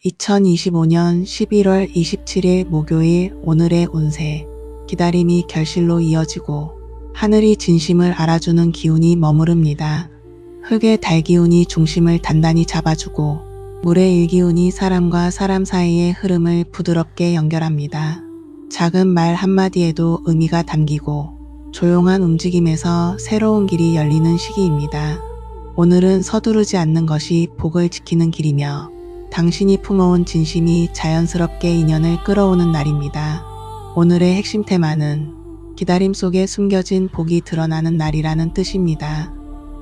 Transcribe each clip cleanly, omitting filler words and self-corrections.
2025년 11월 27일 목요일. 오늘의 운세. 기다림이 결실로 이어지고 하늘이 진심을 알아주는 기운이 머무릅니다. 흙의 달 기운이 중심을 단단히 잡아주고 물의 일 기운이 사람과 사람 사이의 흐름을 부드럽게 연결합니다. 작은 말 한마디에도 의미가 담기고 조용한 움직임에서 새로운 길이 열리는 시기입니다. 오늘은 서두르지 않는 것이 복을 지키는 길이며 당신이 품어온 진심이 자연스럽게 인연을 끌어오는 날입니다. 오늘의 핵심 테마는 기다림 속에 숨겨진 복이 드러나는 날이라는 뜻입니다.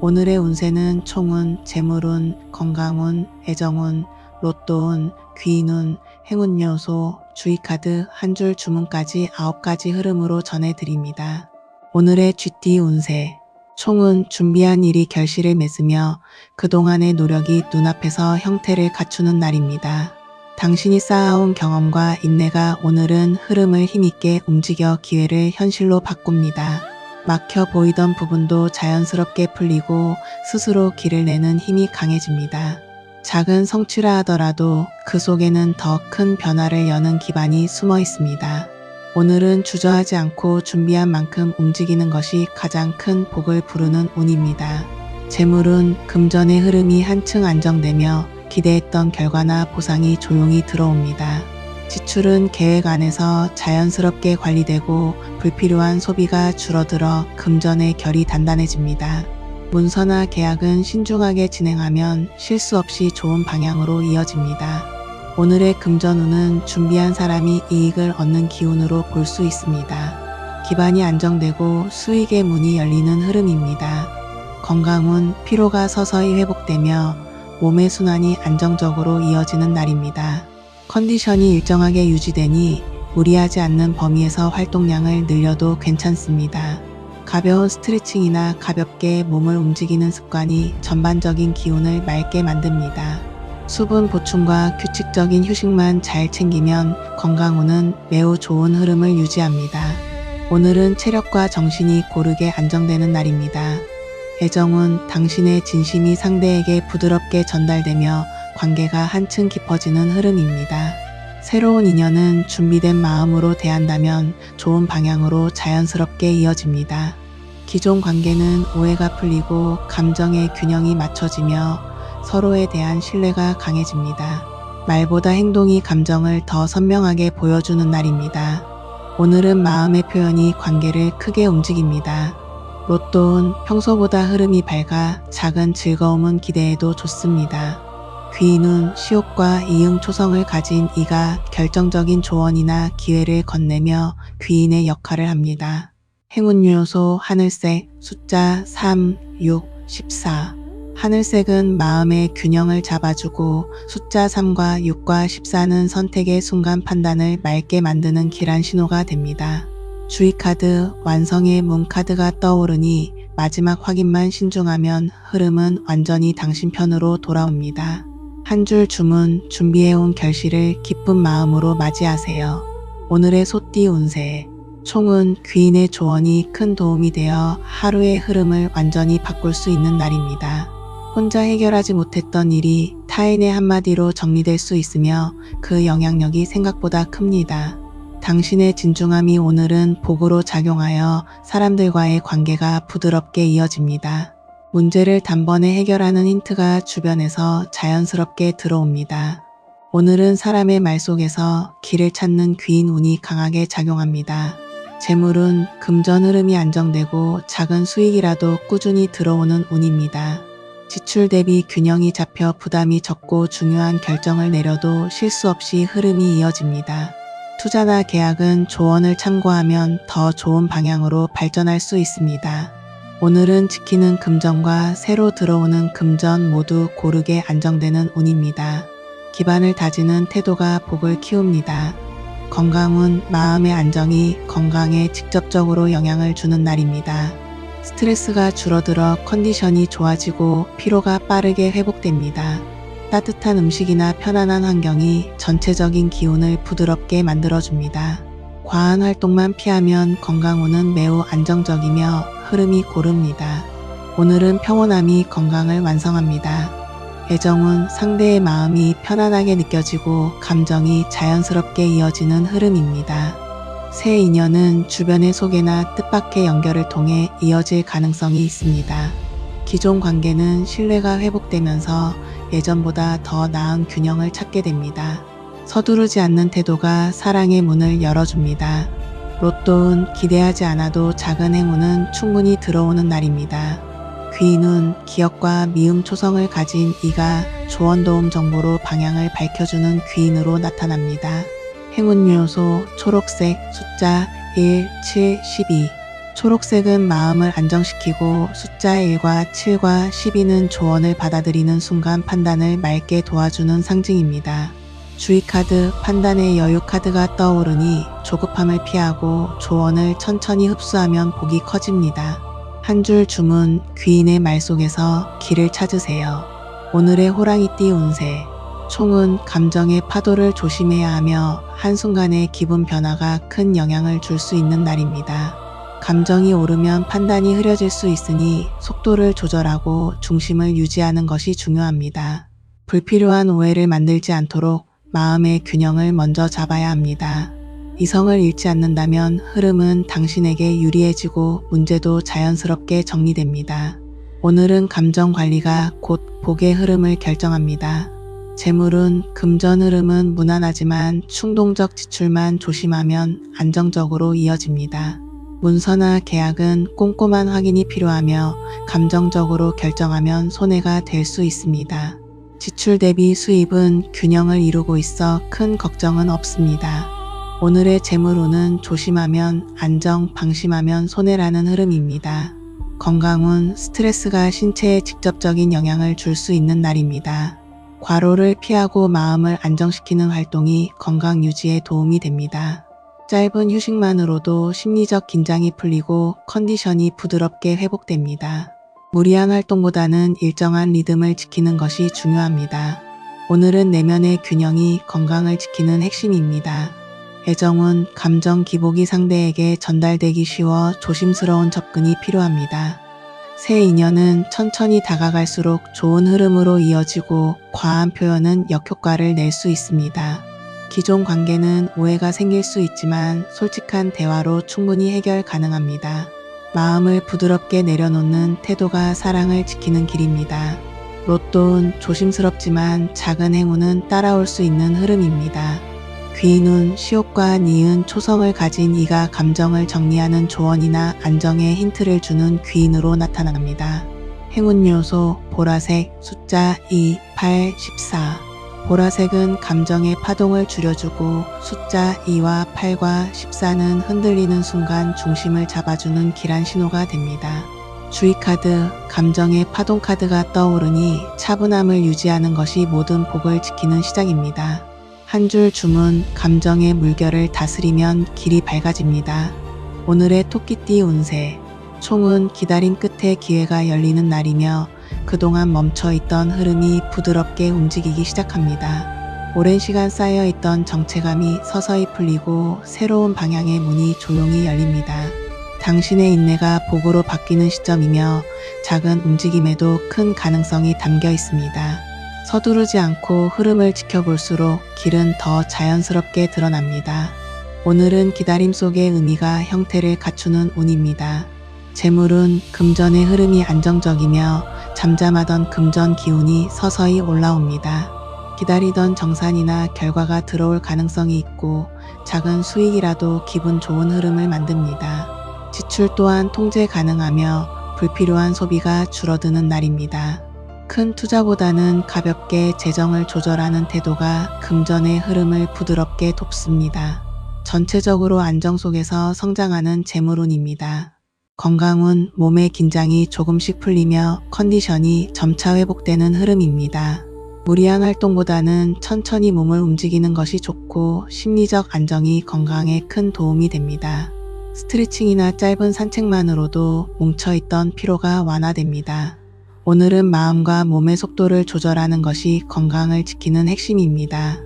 오늘의 운세는 총운, 재물운, 건강운, 애정운, 로또운, 귀인운, 행운 요소, 주의카드, 한 줄 주문까지 9가지 흐름으로 전해드립니다. 오늘의 GT 운세. 총은 준비한 일이 결실을 맺으며 그동안의 노력이 눈앞에서 형태를 갖추는 날입니다. 당신이 쌓아온 경험과 인내가 오늘은 흐름을 힘있게 움직여 기회를 현실로 바꿉니다. 막혀 보이던 부분도 자연스럽게 풀리고 스스로 길을 내는 힘이 강해집니다. 작은 성취라 하더라도 그 속에는 더 큰 변화를 여는 기반이 숨어 있습니다. 오늘은 주저하지 않고 준비한 만큼 움직이는 것이 가장 큰 복을 부르는 운입니다. 재물은 금전의 흐름이 한층 안정되며 기대했던 결과나 보상이 조용히 들어옵니다. 지출은 계획 안에서 자연스럽게 관리되고 불필요한 소비가 줄어들어 금전의 결이 단단해집니다. 문서나 계약은 신중하게 진행하면 실수 없이 좋은 방향으로 이어집니다. 오늘의 금전운은 준비한 사람이 이익을 얻는 기운으로 볼 수 있습니다. 기반이 안정되고 수익의 문이 열리는 흐름입니다. 건강운, 피로가 서서히 회복되며 몸의 순환이 안정적으로 이어지는 날입니다. 컨디션이 일정하게 유지되니 무리하지 않는 범위에서 활동량을 늘려도 괜찮습니다. 가벼운 스트레칭이나 가볍게 몸을 움직이는 습관이 전반적인 기운을 맑게 만듭니다. 수분 보충과 규칙적인 휴식만 잘 챙기면 건강운은 매우 좋은 흐름을 유지합니다. 오늘은 체력과 정신이 고르게 안정되는 날입니다. 애정은 당신의 진심이 상대에게 부드럽게 전달되며 관계가 한층 깊어지는 흐름입니다. 새로운 인연은 준비된 마음으로 대한다면 좋은 방향으로 자연스럽게 이어집니다. 기존 관계는 오해가 풀리고 감정의 균형이 맞춰지며 서로에 대한 신뢰가 강해집니다. 말보다 행동이 감정을 더 선명하게 보여주는 날입니다. 오늘은 마음의 표현이 관계를 크게 움직입니다. 로또운, 평소보다 흐름이 밝아 작은 즐거움은 기대해도 좋습니다. 귀인운, 시옷과 이응 초성을 가진 이가 결정적인 조언이나 기회를 건네며 귀인의 역할을 합니다. 행운 요소 하늘색, 숫자 3, 6, 14. 하늘색은 마음의 균형을 잡아주고 숫자 3과 6과 14는 선택의 순간 판단을 맑게 만드는 길한 신호가 됩니다. 주의카드, 완성의 문 카드가 떠오르니 마지막 확인만 신중하면 흐름은 완전히 당신 편으로 돌아옵니다. 한 줄 주문, 준비해온 결실을 기쁜 마음으로 맞이하세요. 오늘의 소띠 운세. 총은 귀인의 조언이 큰 도움이 되어 하루의 흐름을 완전히 바꿀 수 있는 날입니다. 혼자 해결하지 못했던 일이 타인의 한마디로 정리될 수 있으며 그 영향력이 생각보다 큽니다. 당신의 진중함이 오늘은 복으로 작용하여 사람들과의 관계가 부드럽게 이어집니다. 문제를 단번에 해결하는 힌트가 주변에서 자연스럽게 들어옵니다. 오늘은 사람의 말 속에서 길을 찾는 귀인 운이 강하게 작용합니다. 재물은 금전 흐름이 안정되고 작은 수익이라도 꾸준히 들어오는 운입니다. 지출 대비 균형이 잡혀 부담이 적고 중요한 결정을 내려도 실수 없이 흐름이 이어집니다. 투자나 계약은 조언을 참고하면 더 좋은 방향으로 발전할 수 있습니다. 오늘은 지키는 금전과 새로 들어오는 금전 모두 고르게 안정되는 운입니다. 기반을 다지는 태도가 복을 키웁니다. 건강운, 마음의 안정이 건강에 직접적으로 영향을 주는 날입니다. 스트레스가 줄어들어 컨디션이 좋아지고 피로가 빠르게 회복됩니다. 따뜻한 음식이나 편안한 환경이 전체적인 기운을 부드럽게 만들어줍니다. 과한 활동만 피하면 건강운은 매우 안정적이며 흐름이 고릅니다. 오늘은 평온함이 건강을 완성합니다. 애정은 상대의 마음이 편안하게 느껴지고 감정이 자연스럽게 이어지는 흐름입니다. 새 인연은 주변의 소개나 뜻밖의 연결을 통해 이어질 가능성이 있습니다. 기존 관계는 신뢰가 회복되면서 예전보다 더 나은 균형을 찾게 됩니다. 서두르지 않는 태도가 사랑의 문을 열어줍니다. 로또운 기대하지 않아도 작은 행운은 충분히 들어오는 날입니다. 귀인은 기억과 미음 초성을 가진 이가 조언 도움 정보로 방향을 밝혀주는 귀인으로 나타납니다. 행운 요소 초록색, 숫자 1, 7, 12. 초록색은 마음을 안정시키고 숫자 1과 7과 12는 조언을 받아들이는 순간 판단을 맑게 도와주는 상징입니다. 주의 카드, 판단의 여유 카드가 떠오르니 조급함을 피하고 조언을 천천히 흡수하면 복이 커집니다. 한 줄 주문, 귀인의 말 속에서 길을 찾으세요. 오늘의 호랑이띠 운세. 총은 감정의 파도를 조심해야 하며 한순간의 기분 변화가 큰 영향을 줄 수 있는 날입니다. 감정이 오르면 판단이 흐려질 수 있으니 속도를 조절하고 중심을 유지하는 것이 중요합니다. 불필요한 오해를 만들지 않도록 마음의 균형을 먼저 잡아야 합니다. 이성을 잃지 않는다면 흐름은 당신에게 유리해지고 문제도 자연스럽게 정리됩니다. 오늘은 감정 관리가 곧 복의 흐름을 결정합니다. 재물은 금전 흐름은 무난하지만 충동적 지출만 조심하면 안정적으로 이어집니다. 문서나 계약은 꼼꼼한 확인이 필요하며 감정적으로 결정하면 손해가 될 수 있습니다. 지출 대비 수입은 균형을 이루고 있어 큰 걱정은 없습니다. 오늘의 재물운은 조심하면 안정, 방심하면 손해라는 흐름입니다. 건강운 스트레스가 신체에 직접적인 영향을 줄 수 있는 날입니다. 과로를 피하고 마음을 안정시키는 활동이 건강 유지에 도움이 됩니다. 짧은 휴식만으로도 심리적 긴장이 풀리고 컨디션이 부드럽게 회복됩니다. 무리한 활동보다는 일정한 리듬을 지키는 것이 중요합니다. 오늘은 내면의 균형이 건강을 지키는 핵심입니다. 애정은 감정 기복이 상대에게 전달되기 쉬워 조심스러운 접근이 필요합니다. 새 인연은 천천히 다가갈수록 좋은 흐름으로 이어지고 과한 표현은 역효과를 낼 수 있습니다. 기존 관계는 오해가 생길 수 있지만 솔직한 대화로 충분히 해결 가능합니다. 마음을 부드럽게 내려놓는 태도가 사랑을 지키는 길입니다. 로또운 조심스럽지만 작은 행운은 따라올 수 있는 흐름입니다. 귀인운 시옷과 니은 초성을 가진 이가 감정을 정리하는 조언이나 안정의 힌트를 주는 귀인으로 나타납니다. 행운 요소 보라색, 숫자 2, 8, 14. 보라색은 감정의 파동을 줄여주고 숫자 2와 8과 14는 흔들리는 순간 중심을 잡아주는 길한 신호가 됩니다. 주의 카드, 감정의 파동 카드가 떠오르니 차분함을 유지하는 것이 모든 복을 지키는 시작입니다. 한 줄 주문, 감정의 물결을 다스리면 길이 밝아집니다. 오늘의 토끼띠 운세. 총은 기다림 끝에 기회가 열리는 날이며 그동안 멈춰있던 흐름이 부드럽게 움직이기 시작합니다. 오랜 시간 쌓여있던 정체감이 서서히 풀리고 새로운 방향의 문이 조용히 열립니다. 당신의 인내가 복으로 바뀌는 시점이며 작은 움직임에도 큰 가능성이 담겨 있습니다. 서두르지 않고 흐름을 지켜볼수록 길은 더 자연스럽게 드러납니다. 오늘은 기다림 속의 의미가 형태를 갖추는 운입니다. 재물은 금전의 흐름이 안정적이며 잠잠하던 금전 기운이 서서히 올라옵니다. 기다리던 정산이나 결과가 들어올 가능성이 있고 작은 수익이라도 기분 좋은 흐름을 만듭니다. 지출 또한 통제 가능하며 불필요한 소비가 줄어드는 날입니다. 큰 투자보다는 가볍게 재정을 조절하는 태도가 금전의 흐름을 부드럽게 돕습니다. 전체적으로 안정 속에서 성장하는 재물운입니다. 건강운 몸의 긴장이 조금씩 풀리며 컨디션이 점차 회복되는 흐름입니다. 무리한 활동보다는 천천히 몸을 움직이는 것이 좋고 심리적 안정이 건강에 큰 도움이 됩니다. 스트레칭이나 짧은 산책만으로도 뭉쳐있던 피로가 완화됩니다. 오늘은 마음과 몸의 속도를 조절하는 것이 건강을 지키는 핵심입니다.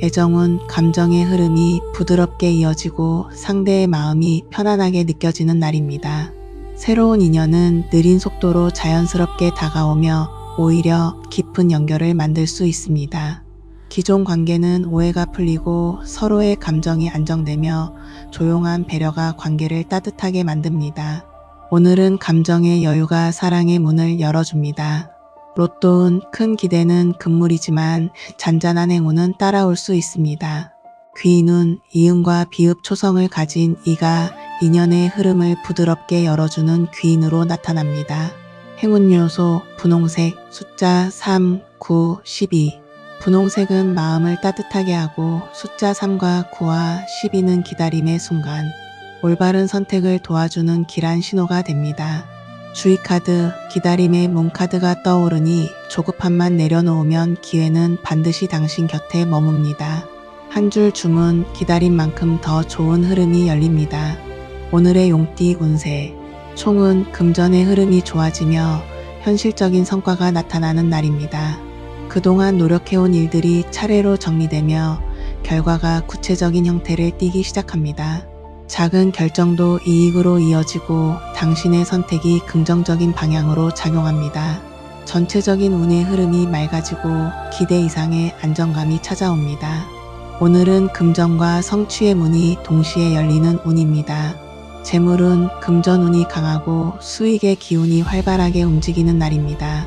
애정은 감정의 흐름이 부드럽게 이어지고 상대의 마음이 편안하게 느껴지는 날입니다. 새로운 인연은 느린 속도로 자연스럽게 다가오며 오히려 깊은 연결을 만들 수 있습니다. 기존 관계는 오해가 풀리고 서로의 감정이 안정되며 조용한 배려가 관계를 따뜻하게 만듭니다. 오늘은 감정의 여유가 사랑의 문을 열어줍니다. 로또운 큰 기대는 금물이지만 잔잔한 행운은 따라올 수 있습니다. 귀인운 이응과 비읍 초성을 가진 이가 인연의 흐름을 부드럽게 열어주는 귀인으로 나타납니다. 행운 요소 분홍색 숫자 3, 9, 12 분홍색은 마음을 따뜻하게 하고 숫자 3과 9와 12는 기다림의 순간, 올바른 선택을 도와주는 길한 신호가 됩니다. 주의카드, 기다림의 문카드가 떠오르니 조급함만 내려놓으면 기회는 반드시 당신 곁에 머뭅니다. 한 줄 주문, 기다린 만큼 더 좋은 흐름이 열립니다. 오늘의 용띠 운세, 총은 금전의 흐름이 좋아지며 현실적인 성과가 나타나는 날입니다. 그동안 노력해온 일들이 차례로 정리되며 결과가 구체적인 형태를 띠기 시작합니다. 작은 결정도 이익으로 이어지고 당신의 선택이 긍정적인 방향으로 작용합니다. 전체적인 운의 흐름이 맑아지고 기대 이상의 안정감이 찾아옵니다. 오늘은 금전과 성취의 문이 동시에 열리는 운입니다. 재물은 금전운이 강하고 수익의 기운이 활발하게 움직이는 날입니다.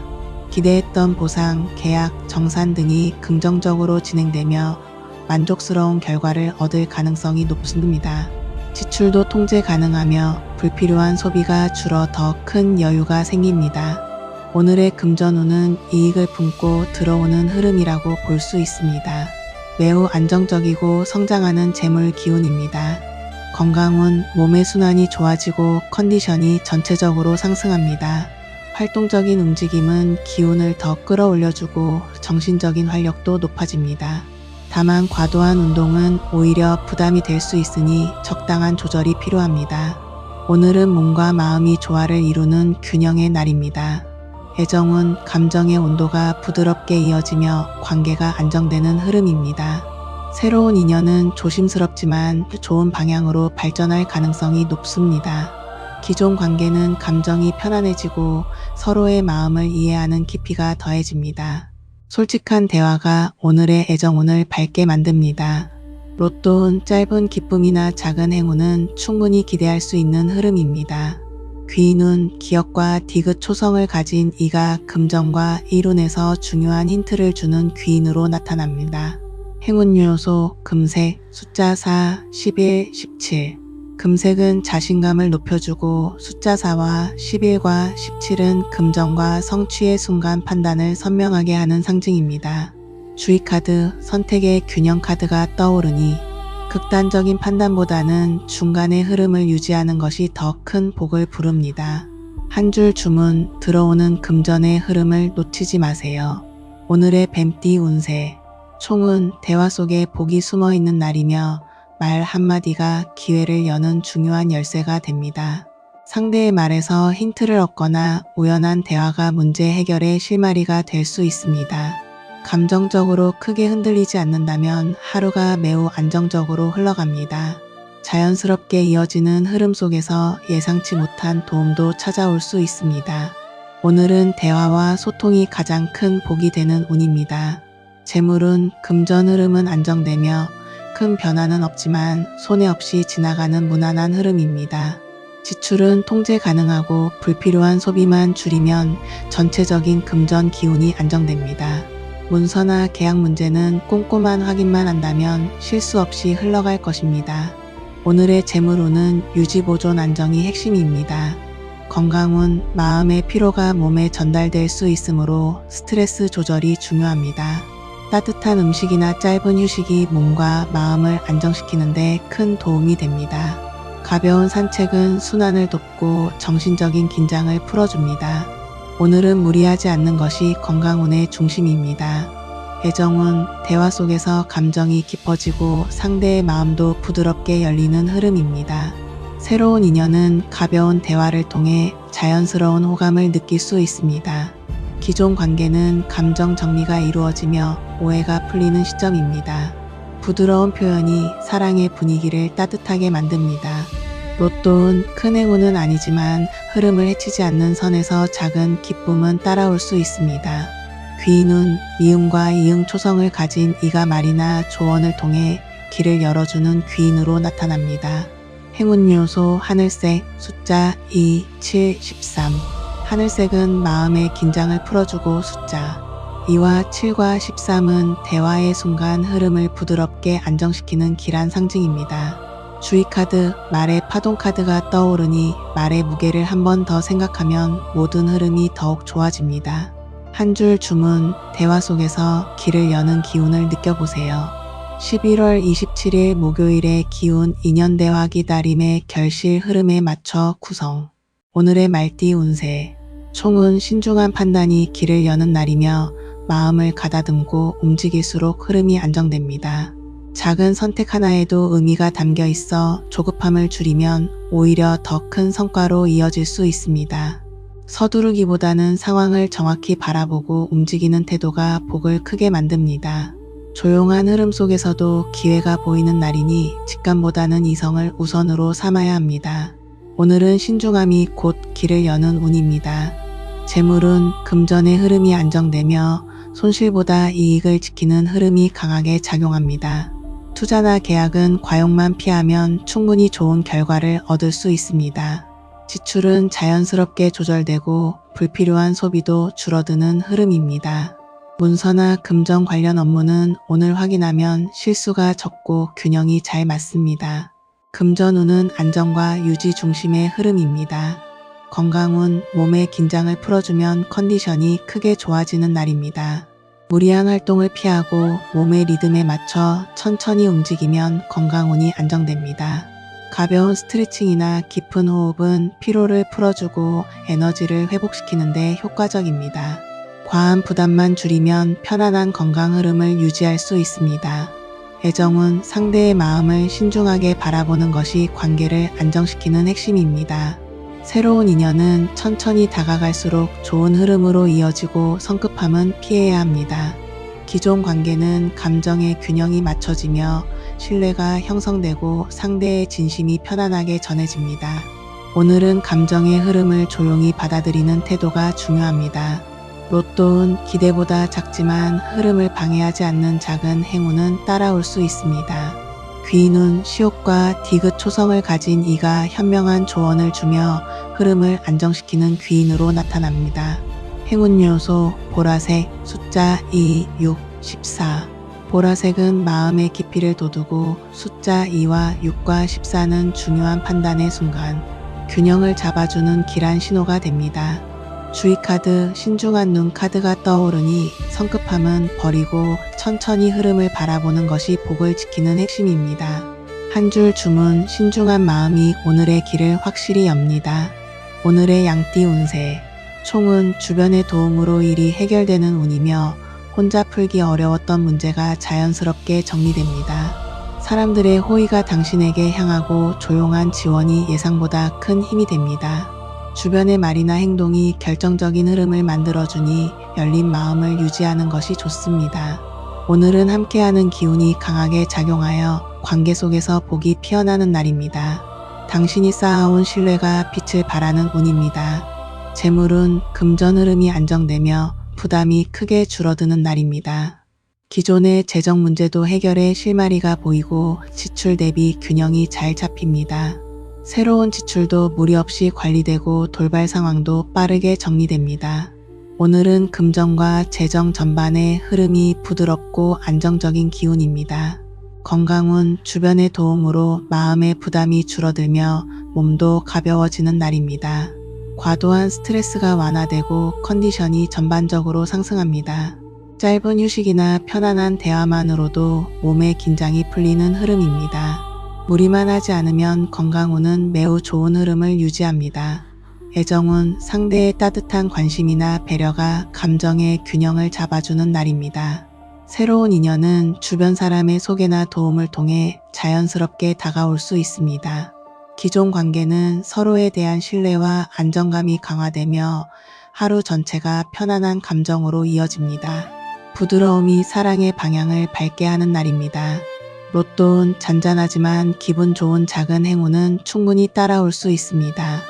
기대했던 보상, 계약, 정산 등이 긍정적으로 진행되며 만족스러운 결과를 얻을 가능성이 높습니다. 지출도 통제 가능하며 불필요한 소비가 줄어 더 큰 여유가 생깁니다. 오늘의 금전운은 이익을 품고 들어오는 흐름이라고 볼 수 있습니다. 매우 안정적이고 성장하는 재물 기운입니다. 건강운 몸의 순환이 좋아지고 컨디션이 전체적으로 상승합니다. 활동적인 움직임은 기운을 더 끌어올려주고 정신적인 활력도 높아집니다. 다만 과도한 운동은 오히려 부담이 될 수 있으니 적당한 조절이 필요합니다. 오늘은 몸과 마음이 조화를 이루는 균형의 날입니다. 애정은 감정의 온도가 부드럽게 이어지며 관계가 안정되는 흐름입니다. 새로운 인연은 조심스럽지만 좋은 방향으로 발전할 가능성이 높습니다. 기존 관계는 감정이 편안해지고 서로의 마음을 이해하는 깊이가 더해집니다. 솔직한 대화가 오늘의 애정운을 밝게 만듭니다. 로또운 짧은 기쁨이나 작은 행운은 충분히 기대할 수 있는 흐름입니다. 귀인운 기억과 디귿 초성을 가진 이가 금전과 일운에서 중요한 힌트를 주는 귀인으로 나타납니다. 행운 요소 금색 숫자 4, 11, 17 금색은 자신감을 높여주고 숫자 4와 11과 17은 금전과 성취의 순간 판단을 선명하게 하는 상징입니다. 주의카드, 선택의 균형 카드가 떠오르니 극단적인 판단보다는 중간의 흐름을 유지하는 것이 더 큰 복을 부릅니다. 한 줄 주문, 들어오는 금전의 흐름을 놓치지 마세요. 오늘의 뱀띠 운세, 총은 대화 속에 복이 숨어 있는 날이며 말 한마디가 기회를 여는 중요한 열쇠가 됩니다. 상대의 말에서 힌트를 얻거나 우연한 대화가 문제 해결의 실마리가 될 수 있습니다. 감정적으로 크게 흔들리지 않는다면 하루가 매우 안정적으로 흘러갑니다. 자연스럽게 이어지는 흐름 속에서 예상치 못한 도움도 찾아올 수 있습니다. 오늘은 대화와 소통이 가장 큰 복이 되는 운입니다. 재물은 금전 흐름은 안정되며 큰 변화는 없지만 손해 없이 지나가는 무난한 흐름입니다. 지출은 통제 가능하고 불필요한 소비만 줄이면 전체적인 금전 기운이 안정됩니다. 문서나 계약 문제는 꼼꼼한 확인만 한다면 실수 없이 흘러갈 것입니다. 오늘의 재물운은 유지보존 안정이 핵심입니다. 건강운 마음의 피로가 몸에 전달될 수 있으므로 스트레스 조절이 중요합니다. 따뜻한 음식이나 짧은 휴식이 몸과 마음을 안정시키는 데 큰 도움이 됩니다. 가벼운 산책은 순환을 돕고 정신적인 긴장을 풀어줍니다. 오늘은 무리하지 않는 것이 건강운의 중심입니다. 애정운 대화 속에서 감정이 깊어지고 상대의 마음도 부드럽게 열리는 흐름입니다. 새로운 인연은 가벼운 대화를 통해 자연스러운 호감을 느낄 수 있습니다. 기존 관계는 감정 정리가 이루어지며 오해가 풀리는 시점입니다. 부드러운 표현이 사랑의 분위기를 따뜻하게 만듭니다. 로또운 큰 행운은 아니지만 흐름을 해치지 않는 선에서 작은 기쁨은 따라올 수 있습니다. 귀인운, 미음과 이응 초성을 가진 이가 말이나 조언을 통해 길을 열어주는 귀인으로 나타납니다. 행운 요소 하늘색, 숫자 2, 7, 13. 하늘색은 마음의 긴장을 풀어주고 숫자 2와 7과 13은 대화의 순간 흐름을 부드럽게 안정시키는 길한 상징입니다. 주의 카드, 말의 파동 카드가 떠오르니 말의 무게를 한 번 더 생각하면 모든 흐름이 더욱 좋아집니다. 한 줄 주문, 대화 속에서 길을 여는 기운을 느껴보세요. 11월 27일 목요일의 기운 인연대화 기다림의 결실 흐름에 맞춰 구성. 오늘의 말띠 운세. 총은 신중한 판단이 길을 여는 날이며 마음을 가다듬고 움직일수록 흐름이 안정됩니다. 작은 선택 하나에도 의미가 담겨 있어 조급함을 줄이면 오히려 더 큰 성과로 이어질 수 있습니다. 서두르기보다는 상황을 정확히 바라보고 움직이는 태도가 복을 크게 만듭니다. 조용한 흐름 속에서도 기회가 보이는 날이니 직감보다는 이성을 우선으로 삼아야 합니다. 오늘은 신중함이 곧 길을 여는 운입니다. 재물은 금전의 흐름이 안정되며 손실보다 이익을 지키는 흐름이 강하게 작용합니다. 투자나 계약은 과욕만 피하면 충분히 좋은 결과를 얻을 수 있습니다. 지출은 자연스럽게 조절되고 불필요한 소비도 줄어드는 흐름입니다. 문서나 금전 관련 업무는 오늘 확인하면 실수가 적고 균형이 잘 맞습니다. 금전운은 안정과 유지 중심의 흐름입니다. 건강운, 몸의 긴장을 풀어주면 컨디션이 크게 좋아지는 날입니다. 무리한 활동을 피하고 몸의 리듬에 맞춰 천천히 움직이면 건강운이 안정됩니다. 가벼운 스트레칭이나 깊은 호흡은 피로를 풀어주고 에너지를 회복시키는 데 효과적입니다. 과한 부담만 줄이면 편안한 건강 흐름을 유지할 수 있습니다. 애정은 상대의 마음을 신중하게 바라보는 것이 관계를 안정시키는 핵심입니다. 새로운 인연은 천천히 다가갈수록 좋은 흐름으로 이어지고 성급함은 피해야 합니다. 기존 관계는 감정의 균형이 맞춰지며 신뢰가 형성되고 상대의 진심이 편안하게 전해집니다. 오늘은 감정의 흐름을 조용히 받아들이는 태도가 중요합니다. 로또운 기대보다 작지만 흐름을 방해하지 않는 작은 행운은 따라올 수 있습니다. 귀인운 시옷과 디귿 초성을 가진 이가 현명한 조언을 주며 흐름을 안정시키는 귀인으로 나타납니다. 행운 요소 보라색, 숫자 2, 6, 14. 보라색은 마음의 깊이를 돋우고 숫자 2와 6과 14는 중요한 판단의 순간, 균형을 잡아주는 길한 신호가 됩니다. 주의 카드, 신중한 눈 카드가 떠오르니 성급함은 버리고 천천히 흐름을 바라보는 것이 복을 지키는 핵심입니다. 한 줄 주문, 신중한 마음이 오늘의 길을 확실히 엽니다. 오늘의 양띠 운세. 총은 주변의 도움으로 일이 해결되는 운이며 혼자 풀기 어려웠던 문제가 자연스럽게 정리됩니다. 사람들의 호의가 당신에게 향하고 조용한 지원이 예상보다 큰 힘이 됩니다. 주변의 말이나 행동이 결정적인 흐름을 만들어주니 열린 마음을 유지하는 것이 좋습니다. 오늘은 함께하는 기운이 강하게 작용하여 관계 속에서 복이 피어나는 날입니다. 당신이 쌓아온 신뢰가 빛을 발하는 운입니다. 재물은 금전 흐름이 안정되며 부담이 크게 줄어드는 날입니다. 기존의 재정 문제도 해결의 실마리가 보이고 지출 대비 균형이 잘 잡힙니다. 새로운 지출도 무리 없이 관리되고 돌발 상황도 빠르게 정리됩니다. 오늘은 금전과 재정 전반의 흐름이 부드럽고 안정적인 기운입니다. 건강운 주변의 도움으로 마음의 부담이 줄어들며 몸도 가벼워지는 날입니다. 과도한 스트레스가 완화되고 컨디션이 전반적으로 상승합니다. 짧은 휴식이나 편안한 대화만으로도 몸의 긴장이 풀리는 흐름입니다. 무리만 하지 않으면 건강운은 매우 좋은 흐름을 유지합니다. 애정운 상대의 따뜻한 관심이나 배려가 감정의 균형을 잡아주는 날입니다. 새로운 인연은 주변 사람의 소개나 도움을 통해 자연스럽게 다가올 수 있습니다. 기존 관계는 서로에 대한 신뢰와 안정감이 강화되며 하루 전체가 편안한 감정으로 이어집니다. 부드러움이 사랑의 방향을 밝게 하는 날입니다. 로또운 잔잔하지만 기분 좋은 작은 행운은 충분히 따라올 수 있습니다.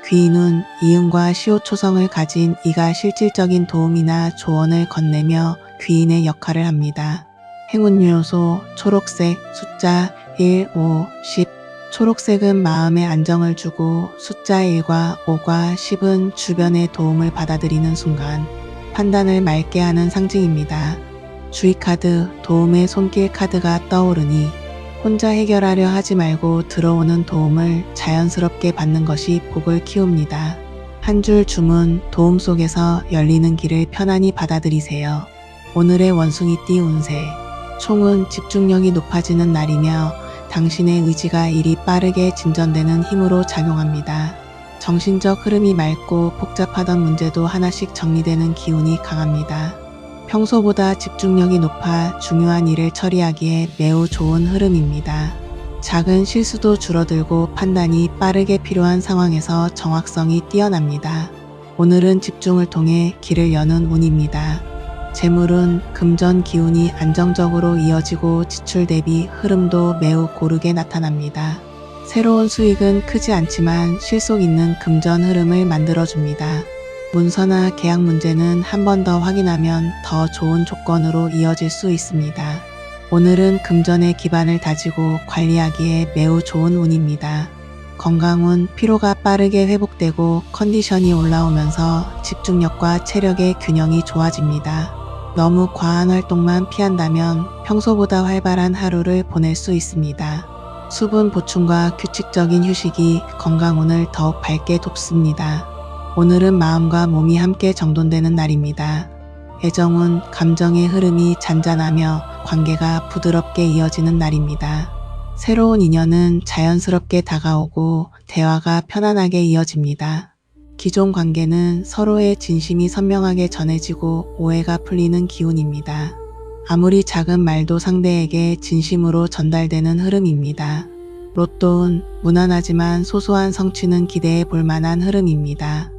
귀인운, 이응과 시호초성을 가진 이가 실질적인 도움이나 조언을 건네며 귀인의 역할을 합니다. 행운 요소, 초록색, 숫자 1, 5, 10. 초록색은 마음에 안정을 주고 숫자 1과 5과 10은 주변의 도움을 받아들이는 순간 판단을 맑게 하는 상징입니다. 주의카드, 도움의 손길 카드가 떠오르니 혼자 해결하려 하지 말고 들어오는 도움을 자연스럽게 받는 것이 복을 키웁니다. 한 줄 주문, 도움 속에서 열리는 길을 편안히 받아들이세요. 오늘의 원숭이띠 운세. 총은 집중력이 높아지는 날이며 당신의 의지가 일이 빠르게 진전되는 힘으로 작용합니다. 정신적 흐름이 맑고 복잡하던 문제도 하나씩 정리되는 기운이 강합니다. 평소보다 집중력이 높아 중요한 일을 처리하기에 매우 좋은 흐름입니다. 작은 실수도 줄어들고 판단이 빠르게 필요한 상황에서 정확성이 뛰어납니다. 오늘은 집중을 통해 길을 여는 운입니다. 재물은 금전 기운이 안정적으로 이어지고 지출 대비 흐름도 매우 고르게 나타납니다. 새로운 수익은 크지 않지만 실속 있는 금전 흐름을 만들어줍니다. 문서나 계약 문제는 한 번 더 확인하면 더 좋은 조건으로 이어질 수 있습니다. 오늘은 금전의 기반을 다지고 관리하기에 매우 좋은 운입니다. 건강운, 피로가 빠르게 회복되고 컨디션이 올라오면서 집중력과 체력의 균형이 좋아집니다. 너무 과한 활동만 피한다면 평소보다 활발한 하루를 보낼 수 있습니다. 수분 보충과 규칙적인 휴식이 건강운을 더욱 밝게 돕습니다. 오늘은 마음과 몸이 함께 정돈되는 날입니다. 애정운, 감정의 흐름이 잔잔하며 관계가 부드럽게 이어지는 날입니다. 새로운 인연은 자연스럽게 다가오고 대화가 편안하게 이어집니다. 기존 관계는 서로의 진심이 선명하게 전해지고 오해가 풀리는 기운입니다. 아무리 작은 말도 상대에게 진심으로 전달되는 흐름입니다. 로또운, 무난하지만 소소한 성취는 기대해 볼 만한 흐름입니다.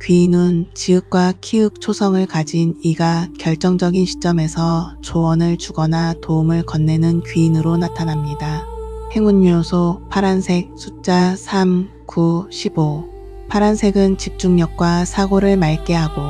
귀인운, 지읒과 키읔 초성을 가진 이가 결정적인 시점에서 조언을 주거나 도움을 건네는 귀인으로 나타납니다. 행운 요소, 파란색, 숫자 3, 9, 15. 파란색은 집중력과 사고를 맑게 하고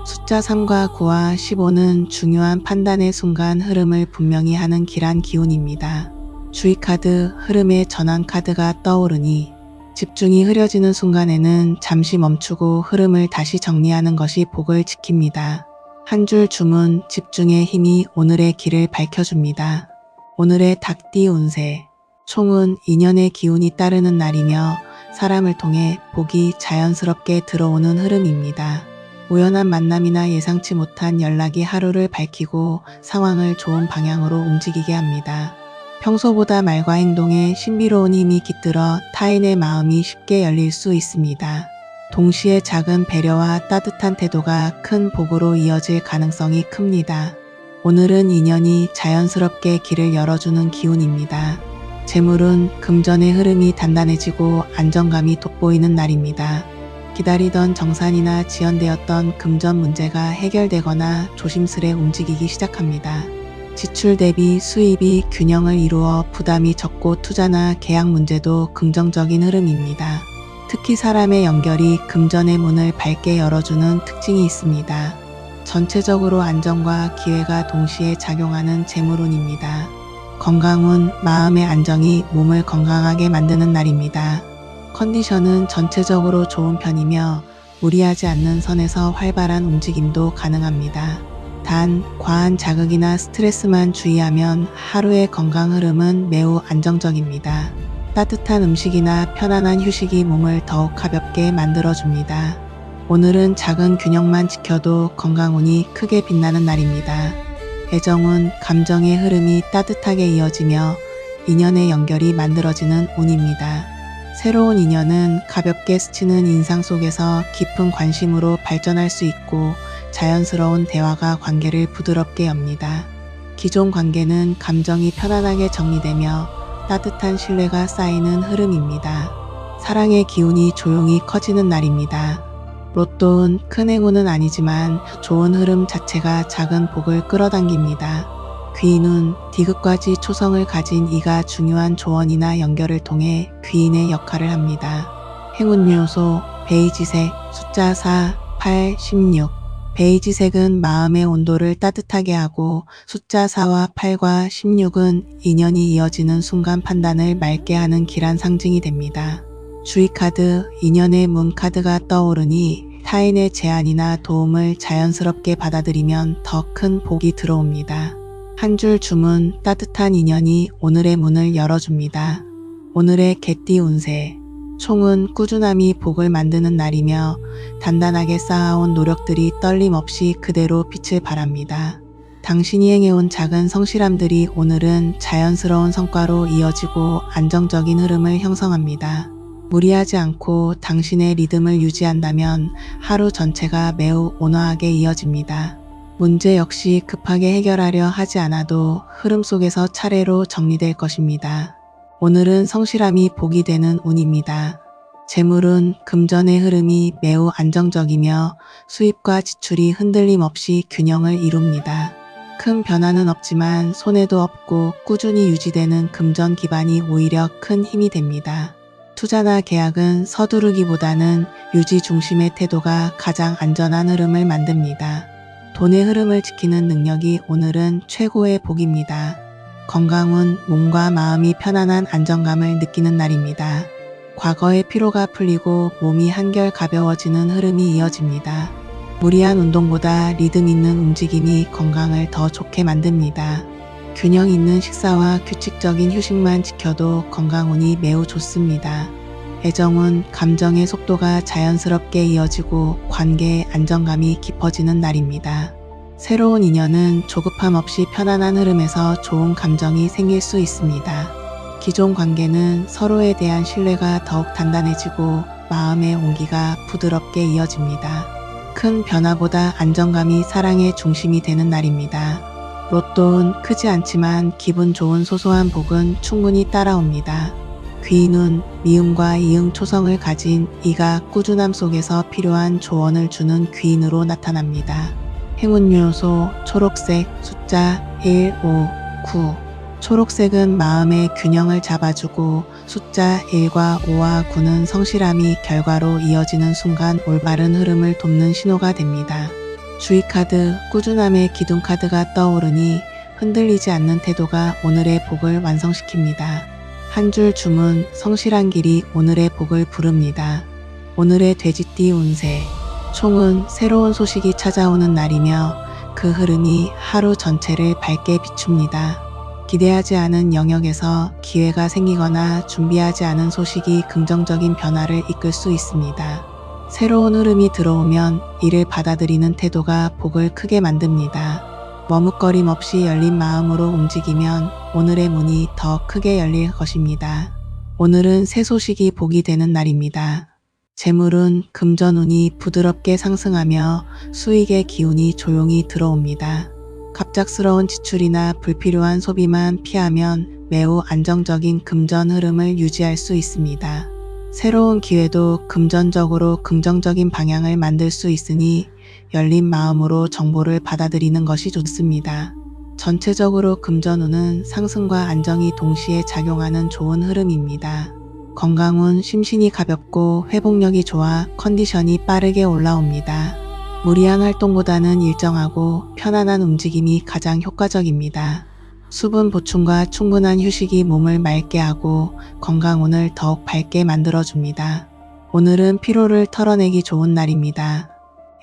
숫자 3과 9와 15는 중요한 판단의 순간 흐름을 분명히 하는 길한 기운입니다. 주의카드, 흐름의 전환 카드가 떠오르니 집중이 흐려지는 순간에는 잠시 멈추고 흐름을 다시 정리하는 것이 복을 지킵니다. 한 줄 주문, 집중의 힘이 오늘의 길을 밝혀줍니다. 오늘의 닭띠 운세. 총은 인연의 기운이 따르는 날이며 사람을 통해 복이 자연스럽게 들어오는 흐름입니다. 우연한 만남이나 예상치 못한 연락이 하루를 밝히고 상황을 좋은 방향으로 움직이게 합니다. 평소보다 말과 행동에 신비로운 힘이 깃들어 타인의 마음이 쉽게 열릴 수 있습니다. 동시에 작은 배려와 따뜻한 태도가 큰 복으로 이어질 가능성이 큽니다. 오늘은 인연이 자연스럽게 길을 열어주는 기운입니다. 재물은 금전의 흐름이 단단해지고 안정감이 돋보이는 날입니다. 기다리던 정산이나 지연되었던 금전 문제가 해결되거나 조심스레 움직이기 시작합니다. 지출 대비 수입이 균형을 이루어 부담이 적고 투자나 계약 문제도 긍정적인 흐름입니다. 특히 사람의 연결이 금전의 문을 밝게 열어주는 특징이 있습니다. 전체적으로 안정과 기회가 동시에 작용하는 재물운입니다. 건강운, 마음의 안정이 몸을 건강하게 만드는 날입니다. 컨디션은 전체적으로 좋은 편이며 무리하지 않는 선에서 활발한 움직임도 가능합니다. 단, 과한 자극이나 스트레스만 주의하면 하루의 건강 흐름은 매우 안정적입니다. 따뜻한 음식이나 편안한 휴식이 몸을 더욱 가볍게 만들어줍니다. 오늘은 작은 균형만 지켜도 건강운이 크게 빛나는 날입니다. 애정운, 감정의 흐름이 따뜻하게 이어지며 인연의 연결이 만들어지는 운입니다. 새로운 인연은 가볍게 스치는 인상 속에서 깊은 관심으로 발전할 수 있고 자연스러운 대화가 관계를 부드럽게 엽니다. 기존 관계는 감정이 편안하게 정리되며 따뜻한 신뢰가 쌓이는 흐름입니다. 사랑의 기운이 조용히 커지는 날입니다. 로또운, 큰 행운은 아니지만 좋은 흐름 자체가 작은 복을 끌어당깁니다. 귀인은 디귿과지 초성을 가진 이가 중요한 조언이나 연결을 통해 귀인의 역할을 합니다. 행운 요소 베이지색 숫자 4, 8, 16 베이지색은 마음의 온도를 따뜻하게 하고 숫자 4와 8과 16은 인연이 이어지는 순간 판단을 맑게 하는 길한 상징이 됩니다. 주의카드 인연의 문 카드가 떠오르니 타인의 제안이나 도움을 자연스럽게 받아들이면 더 큰 복이 들어옵니다. 한 줄 주문 따뜻한 인연이 오늘의 문을 열어줍니다. 오늘의 개띠 운세 총은 꾸준함이 복을 만드는 날이며 단단하게 쌓아온 노력들이 떨림 없이 그대로 빛을 발합니다. 당신이 행해온 작은 성실함들이 오늘은 자연스러운 성과로 이어지고 안정적인 흐름을 형성합니다. 무리하지 않고 당신의 리듬을 유지한다면 하루 전체가 매우 온화하게 이어집니다. 문제 역시 급하게 해결하려 하지 않아도 흐름 속에서 차례로 정리될 것입니다. 오늘은 성실함이 복이 되는 운입니다. 재물은 금전의 흐름이 매우 안정적이며 수입과 지출이 흔들림 없이 균형을 이룹니다. 큰 변화는 없지만 손해도 없고 꾸준히 유지되는 금전 기반이 오히려 큰 힘이 됩니다. 투자나 계약은 서두르기보다는 유지 중심의 태도가 가장 안전한 흐름을 만듭니다. 돈의 흐름을 지키는 능력이 오늘은 최고의 복입니다. 건강은 몸과 마음이 편안한 안정감을 느끼는 날입니다. 과거의 피로가 풀리고 몸이 한결 가벼워지는 흐름이 이어집니다. 무리한 운동보다 리듬 있는 움직임이 건강을 더 좋게 만듭니다. 균형 있는 식사와 규칙적인 휴식만 지켜도 건강운이 매우 좋습니다. 애정은 감정의 속도가 자연스럽게 이어지고 관계의 안정감이 깊어지는 날입니다. 새로운 인연은 조급함 없이 편안한 흐름에서 좋은 감정이 생길 수 있습니다. 기존 관계는 서로에 대한 신뢰가 더욱 단단해지고 마음의 온기가 부드럽게 이어집니다. 큰 변화보다 안정감이 사랑의 중심이 되는 날입니다. 로또는 크지 않지만 기분 좋은 소소한 복은 충분히 따라옵니다. 귀인은 미음과 이응 초성을 가진 이가 꾸준함 속에서 필요한 조언을 주는 귀인으로 나타납니다. 행운 요소 초록색 숫자 1, 5, 9 초록색은 마음의 균형을 잡아주고 숫자 1과 5와 9는 성실함이 결과로 이어지는 순간 올바른 흐름을 돕는 신호가 됩니다. 주의카드 꾸준함의 기둥카드가 떠오르니 흔들리지 않는 태도가 오늘의 복을 완성시킵니다. 한 줄 주문 성실한 길이 오늘의 복을 부릅니다. 오늘의 돼지띠 운세 총은 새로운 소식이 찾아오는 날이며 그 흐름이 하루 전체를 밝게 비춥니다. 기대하지 않은 영역에서 기회가 생기거나 준비하지 않은 소식이 긍정적인 변화를 이끌 수 있습니다. 새로운 흐름이 들어오면 이를 받아들이는 태도가 복을 크게 만듭니다. 머뭇거림 없이 열린 마음으로 움직이면 오늘의 문이 더 크게 열릴 것입니다. 오늘은 새 소식이 복이 되는 날입니다. 재물은 금전운이 부드럽게 상승하며 수익의 기운이 조용히 들어옵니다. 갑작스러운 지출이나 불필요한 소비만 피하면 매우 안정적인 금전 흐름을 유지할 수 있습니다. 새로운 기회도 금전적으로 긍정적인 방향을 만들 수 있으니 열린 마음으로 정보를 받아들이는 것이 좋습니다. 전체적으로 금전운은 상승과 안정이 동시에 작용하는 좋은 흐름입니다. 건강운 심신이 가볍고 회복력이 좋아 컨디션이 빠르게 올라옵니다. 무리한 활동보다는 일정하고 편안한 움직임이 가장 효과적입니다. 수분 보충과 충분한 휴식이 몸을 맑게 하고 건강운을 더욱 밝게 만들어줍니다. 오늘은 피로를 털어내기 좋은 날입니다.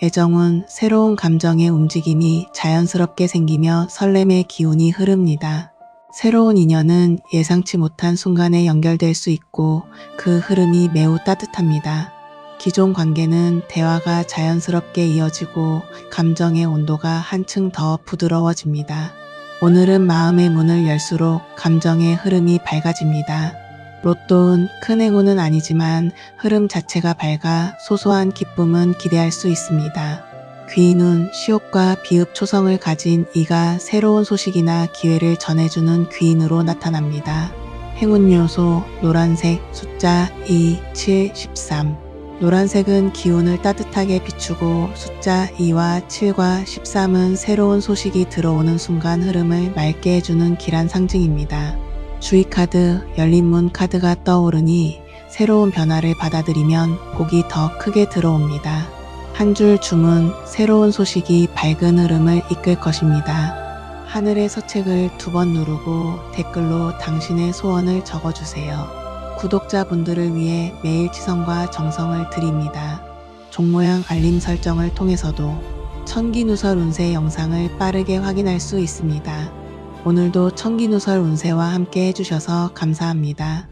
애정은 새로운 감정의 움직임이 자연스럽게 생기며 설렘의 기운이 흐릅니다. 새로운 인연은 예상치 못한 순간에 연결될 수 있고 그 흐름이 매우 따뜻합니다. 기존 관계는 대화가 자연스럽게 이어지고 감정의 온도가 한층 더 부드러워집니다. 오늘은 마음의 문을 열수록 감정의 흐름이 밝아집니다. 로또는 큰 행운은 아니지만 흐름 자체가 밝아 소소한 기쁨은 기대할 수 있습니다. 귀인운 시옷과 비읍 초성을 가진 이가 새로운 소식이나 기회를 전해주는 귀인으로 나타납니다. 행운 요소 노란색 숫자 2, 7, 13 노란색은 기운을 따뜻하게 비추고 숫자 2와 7과 13은 새로운 소식이 들어오는 순간 흐름을 맑게 해주는 길한 상징입니다. 주의 카드, 열린 문 카드가 떠오르니 새로운 변화를 받아들이면 복이 더 크게 들어옵니다. 한 줄 주문, 새로운 소식이 밝은 흐름을 이끌 것입니다. 하늘의 서책을 2번 누르고 댓글로 당신의 소원을 적어주세요. 구독자분들을 위해 매일 치성과 정성을 드립니다. 종모양 알림 설정을 통해서도 천기누설 운세 영상을 빠르게 확인할 수 있습니다. 오늘도 천기누설 운세와 함께 해주셔서 감사합니다.